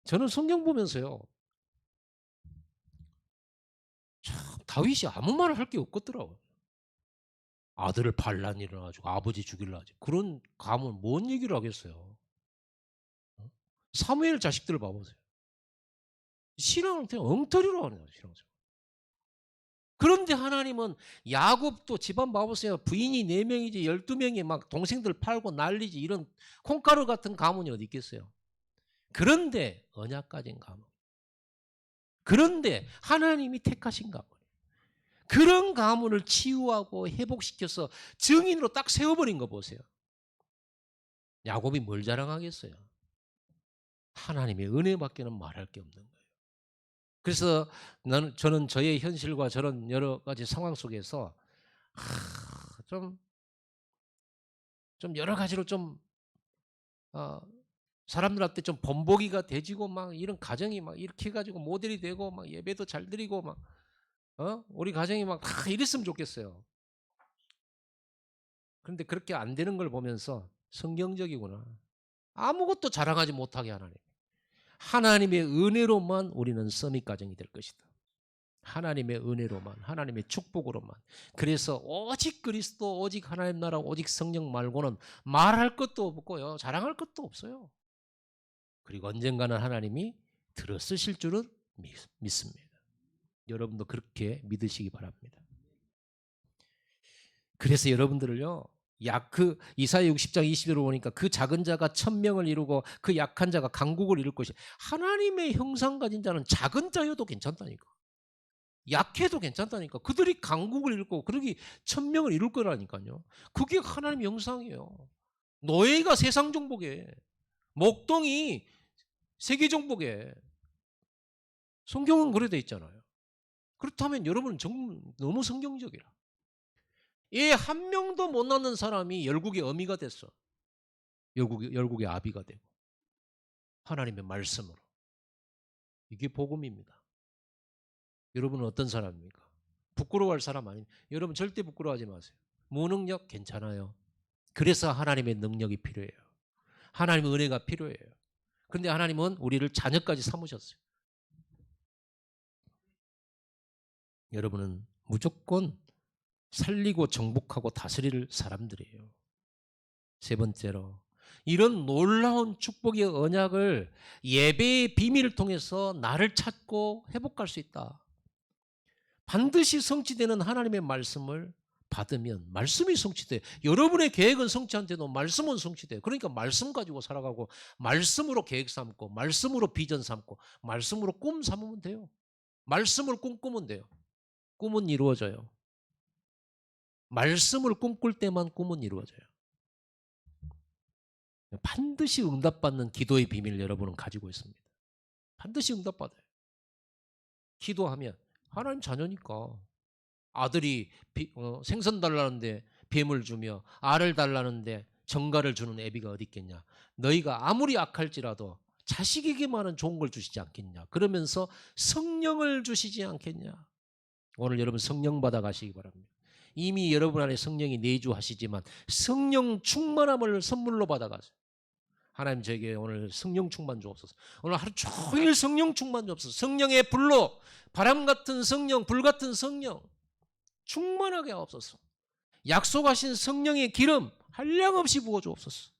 저는 성경 보면서요. 참 다윗이 아무 말을 할 게 없겠더라고요. 아들을 반란 일어나가지고 아버지 죽일라 하지. 그런 감은 뭔 얘기를 하겠어요. 사무엘 자식들을 봐보세요. 신앙을 그냥 엉터리로 하는 거예요. 신앙생활. 그런데 하나님은 야곱도 집안 봐보세요. 부인이 4명이지 12명이 막 동생들 팔고 난리지. 이런 콩가루 같은 가문이 어디 있겠어요. 그런데 언약 가진 가문. 그런데 하나님이 택하신 가문. 그런 가문을 치유하고 회복시켜서 증인으로 딱 세워버린 거 보세요. 야곱이 뭘 자랑하겠어요. 하나님의 은혜밖에는 말할 게 없는 거예요. 그래서 저는 저의 현실과 저런 여러 가지 상황 속에서 좀 여러 가지로 좀 어, 사람들한테 좀 본보기가 되지고 막 이런 가정이 막 이렇게 해가지고 모델이 되고 막 예배도 잘 드리고 막 우리 가정이 막 다 이랬으면 좋겠어요. 그런데 그렇게 안 되는 걸 보면서 성경적이구나. 아무것도 자랑하지 못하게 하나님. 하나님의 은혜로만 우리는 서밋 가정이 될 것이다. 하나님의 은혜로만, 하나님의 축복으로만. 그래서 오직 그리스도, 오직 하나님 나라, 오직 성령 말고는 말할 것도 없고요. 자랑할 것도 없어요. 그리고 언젠가는 하나님이 들어쓰실 줄은 믿습니다. 여러분도 그렇게 믿으시기 바랍니다. 그래서 여러분들을요. 이사야 60장 20절을 보니까 그 작은 자가 1000명을 이루고 그 약한 자가 강국을 이룰 것이 하나님의 형상 가진 자는 작은 자여도 괜찮다니까. 약해도 괜찮다니까. 그들이 강국을 이룰 거고 그러기 1000명을 이룰 거라니까요. 그게 하나님의 형상이에요. 노예가 세상 정복에, 목동이 세계 정복에. 성경은 그래 돼 있잖아요. 그렇다면 여러분은 너무 성경적이라. 한 명도 못 낳는 사람이 열국의 어미가 됐어. 열국의 아비가 되고. 하나님의 말씀으로. 이게 복음입니다. 여러분은 어떤 사람입니까? 부끄러워할 사람 아닙니다. 여러분 절대 부끄러워하지 마세요. 무능력 괜찮아요. 그래서 하나님의 능력이 필요해요. 하나님의 은혜가 필요해요. 그런데 하나님은 우리를 자녀까지 삼으셨어요. 여러분은 무조건 살리고 정복하고 다스릴 사람들이에요. 세 번째로 이런 놀라운 축복의 언약을 예배의 비밀을 통해서 나를 찾고 회복할 수 있다. 반드시 성취되는 하나님의 말씀을 받으면 말씀이 성취돼. 여러분의 계획은 성취 안 돼도 말씀은 성취돼. 그러니까 말씀 가지고 살아가고 말씀으로 계획 삼고 말씀으로 비전 삼고 말씀으로 꿈 삼으면 돼요. 말씀을 꿈꾸면 돼요. 꿈은 이루어져요. 말씀을 꿈꿀 때만 꿈은 이루어져요. 반드시 응답받는 기도의 비밀을 여러분은 가지고 있습니다. 반드시 응답받아요. 기도하면 하나님 자녀니까 아들이 생선 달라는데 뱀을 주며 알을 달라는데 정갈을 주는 애비가 어디 있겠냐. 너희가 아무리 악할지라도 자식에게만은 좋은 걸 주시지 않겠냐. 그러면서 성령을 주시지 않겠냐. 오늘 여러분 성령 받아 가시기 바랍니다. 이미 여러분 안에 성령이 내주하시지만 성령 충만함을 선물로 받아 가세요. 하나님 저에게 오늘 성령 충만 주옵소서. 오늘 하루 종일 성령 충만 주옵소서. 성령의 불로 바람 같은 성령, 불 같은 성령 충만하게 하옵소서. 약속하신 성령의 기름 한량없이 부어 주옵소서.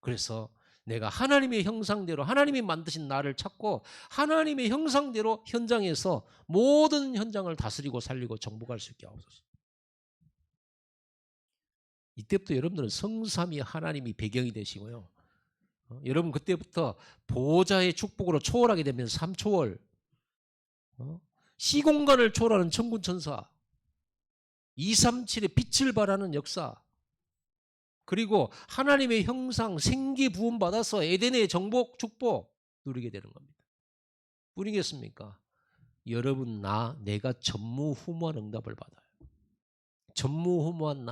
그래서 내가 하나님의 형상대로 하나님이 만드신 나를 찾고 하나님의 형상대로 현장에서 모든 현장을 다스리고 살리고 정복할 수 있게 하옵소서. 이때부터 여러분들은 성삼위 하나님이 배경이 되시고요. 여러분 그때부터 보호자의 축복으로 초월하게 되면 삼초월, 시공간을 초월하는 천군천사, 237의 빛을 발하는 역사, 그리고 하나님의 형상 생기 부음 받아서 에덴의 정복 축복 누리게 되는 겁니다. 뿐이겠습니까? 여러분 내가 전무후무한 응답을 받아요. 전무후무한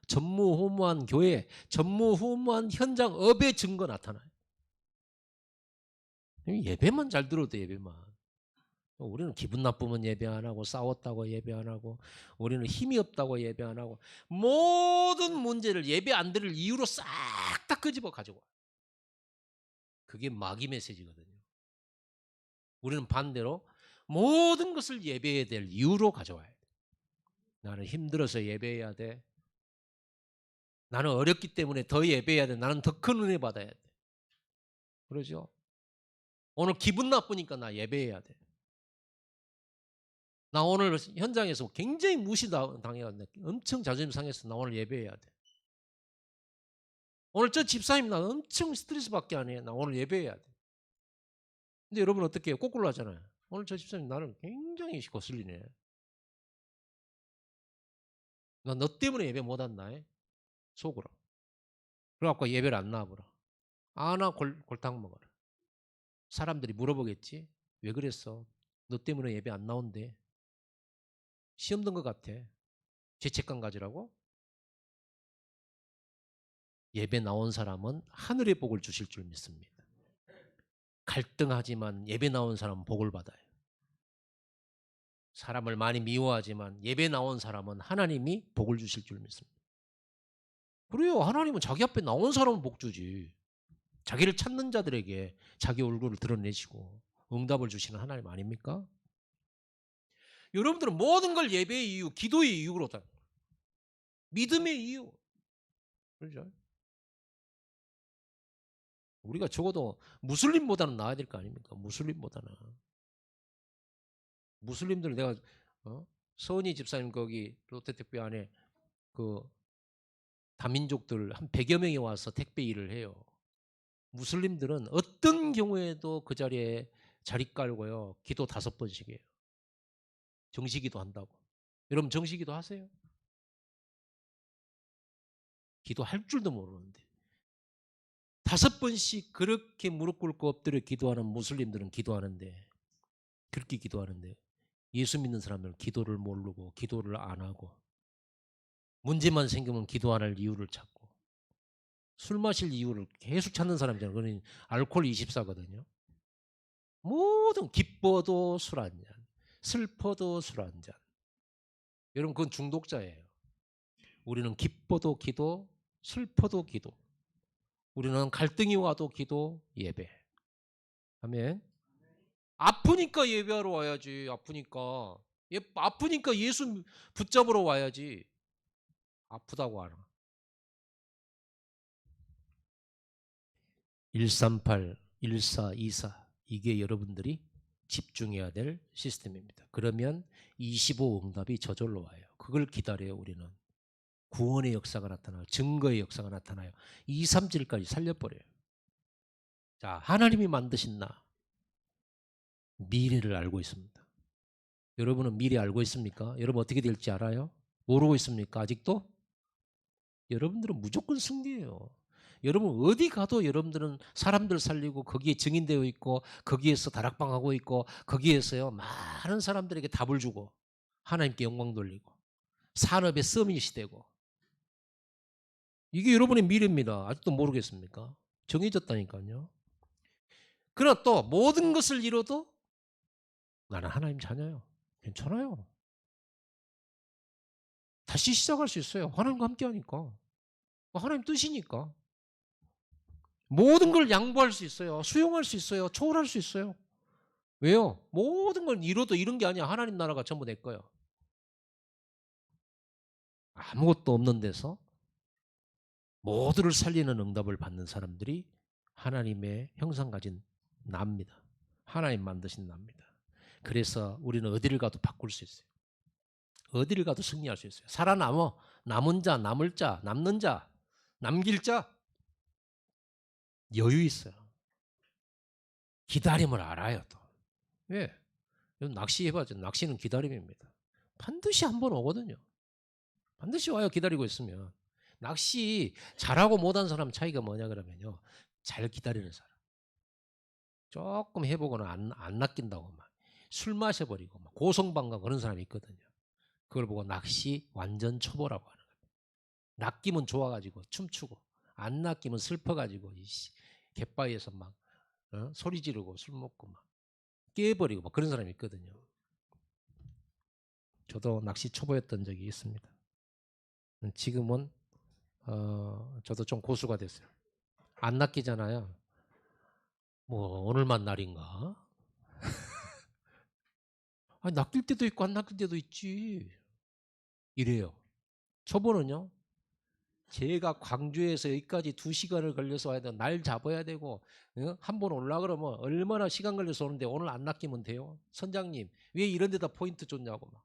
전무후무한 교회, 전무후무한 현장 업의 증거 나타나요. 예배만 잘 들어도 예배만. 우리는 기분 나쁘면 예배 안 하고 싸웠다고 예배 안 하고 우리는 힘이 없다고 예배 안 하고 모든 문제를 예배 안 드릴 이유로 싹 다 끄집어 가지고 와요. 그게 마귀 메시지거든요. 우리는 반대로 모든 것을 예배해야 될 이유로 가져와야 돼. 나는 힘들어서 예배해야 돼. 나는 어렵기 때문에 더 예배해야 돼. 나는 더 큰 은혜 받아야 돼. 그러죠? 오늘 기분 나쁘니까 나 예배해야 돼. 나 오늘 현장에서 굉장히 무시당해갔네. 엄청 자존심 상해서 나 오늘 예배해야 돼. 오늘 저 집사님 나 엄청 스트레스 받게 하네. 나 오늘 예배해야 돼. 근데 여러분 어떻게 해요? 거꾸로 하잖아요. 오늘 저 집사님 나를 굉장히 거슬리네. 나 너 때문에 예배 못 한다. 속으로. 그래갖고 예배를 안 나와보라. 아나 골탕 먹어라. 사람들이 물어보겠지. 왜 그랬어? 너 때문에 예배 안 나온대. 시험 든 것 같아. 죄책감 가지라고? 예배 나온 사람은 하늘의 복을 주실 줄 믿습니다. 갈등하지만 예배 나온 사람은 복을 받아요. 사람을 많이 미워하지만 예배 나온 사람은 하나님이 복을 주실 줄 믿습니다. 그래요. 하나님은 자기 앞에 나온 사람은 복 주지. 자기를 찾는 자들에게 자기 얼굴을 드러내시고 응답을 주시는 하나님 아닙니까? 여러분들은 모든 걸 예배의 이유, 기도의 이유로 다 믿음의 이유. 그렇죠? 우리가 적어도 무슬림보다는 나아야 될 거 아닙니까? 무슬림보다는. 무슬림들 내가 서은이 집사님 거기 롯데택배 안에 그 다민족들 한 100여 명이 와서 택배 일을 해요. 무슬림들은 어떤 경우에도 그 자리에 자리 깔고요. 기도 5번씩 해요. 정시기도 한다고. 여러분 정시기도 하세요? 기도할 줄도 모르는데. 5번씩 그렇게 무릎 꿇고 엎드려 기도하는 무슬림들은 기도하는데 그렇게 기도하는데 예수 믿는 사람들은 기도를 모르고 기도를 안 하고 문제만 생기면 기도 안 할 이유를 찾고 술 마실 이유를 계속 찾는 사람이잖아요. 그러니 알코올 24거든요. 모든 기뻐도 술 한 잔, 슬퍼도 술 한 잔. 여러분 그건 중독자예요. 우리는 기뻐도 기도, 슬퍼도 기도. 우리는 갈등이 와도 기도, 예배. 아멘. 아프니까 예배하러 와야지. 아프니까 예수 붙잡으러 와야지. 아프다고 하나. 138, 1424 이게 여러분들이 집중해야 될 시스템입니다. 그러면 25 응답이 저절로 와요. 그걸 기다려요. 우리는. 구원의 역사가 나타나요. 증거의 역사가 나타나요. 2, 3절까지 살려버려요. 자, 하나님이 만드신 나 미래를 알고 있습니다. 여러분은 미래 알고 있습니까? 여러분 어떻게 될지 알아요? 모르고 있습니까? 아직도? 여러분들은 무조건 승리해요. 여러분 어디 가도 여러분들은 사람들 살리고 거기에 증인되어 있고 거기에서 다락방하고 있고 거기에서요 많은 사람들에게 답을 주고 하나님께 영광 돌리고 산업의 서밋이 되고 이게 여러분의 미래입니다. 아직도 모르겠습니까? 정해졌다니까요. 그러나 또 모든 것을 이뤄도 나는 하나님 자녀요. 괜찮아요. 다시 시작할 수 있어요. 하나님과 함께 하니까. 하나님 뜻이니까. 모든 걸 양보할 수 있어요. 수용할 수 있어요. 초월할 수 있어요. 왜요? 모든 걸 이뤄도 이룬 게 아니야. 하나님 나라가 전부 내 거야. 아무것도 없는 데서 모두를 살리는 응답을 받는 사람들이 하나님의 형상 가진 나입니다. 하나님 만드신 나입니다. 그래서 우리는 어디를 가도 바꿀 수 있어요. 어디를 가도 승리할 수 있어요. 살아남어. 남은 자, 남을 자, 남는 자, 남길 자. 여유 있어요. 기다림을 알아요. 또. 왜? 낚시 해봐죠. 낚시는 기다림입니다. 반드시 한 번 오거든요. 반드시 와요. 기다리고 있으면. 낚시 잘하고 못한 사람 차이가 뭐냐 그러면요. 잘 기다리는 사람. 조금 해보고는 안 낚인다고 막. 술 마셔버리고 막 고성방가 그런 사람이 있거든요. 그걸 보고 낚시 완전 초보라고 하는 거예요. 낚이면 좋아가지고 춤추고 안 낚이면 슬퍼가지고 갯바위에서 막 소리 지르고 술 먹고 막 깨버리고 막 그런 사람이 있거든요. 저도 낚시 초보였던 적이 있습니다. 지금은 저도 좀 고수가 됐어요. 안 낚이잖아요. 뭐 오늘만 날인가? 아니, 낚일 때도 있고 안 낚일 때도 있지. 이래요. 초보는요. 제가 광주에서 여기까지 2시간을 걸려서 와야 되고 날 잡아야 되고 한 번 올라 그러면 얼마나 시간 걸려서 오는데 오늘 안 낚이면 돼요? 선장님 왜 이런 데다 포인트 줬냐고 막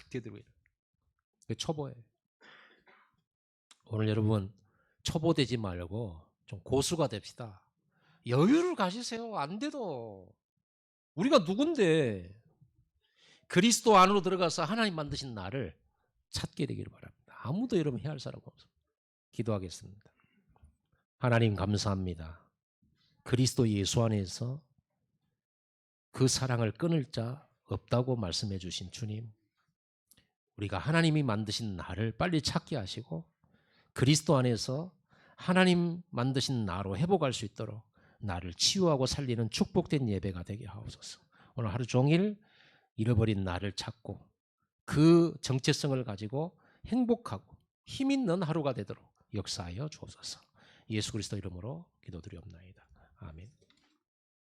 되더라고요. 초보예요. 오늘 여러분 초보 되지 말고 좀 고수가 됩시다. 여유를 가지세요. 안 돼도 우리가 누군데 그리스도 안으로 들어가서 하나님 만드신 나를 찾게 되기를 바랍니다. 아무도 여러분 해야 할 사람 없어요. 기도하겠습니다. 하나님 감사합니다. 그리스도 예수 안에서 그 사랑을 끊을 자 없다고 말씀해 주신 주님, 우리가 하나님이 만드신 나를 빨리 찾게 하시고 그리스도 안에서 하나님 만드신 나로 회복할 수 있도록 나를 치유하고 살리는 축복된 예배가 되게 하옵소서. 오늘 하루 종일 잃어버린 나를 찾고 그 정체성을 가지고 행복하고 힘 있는 하루가 되도록 역사하여 주옵소서. 예수 그리스도 이름으로 기도드리옵나이다. 아멘.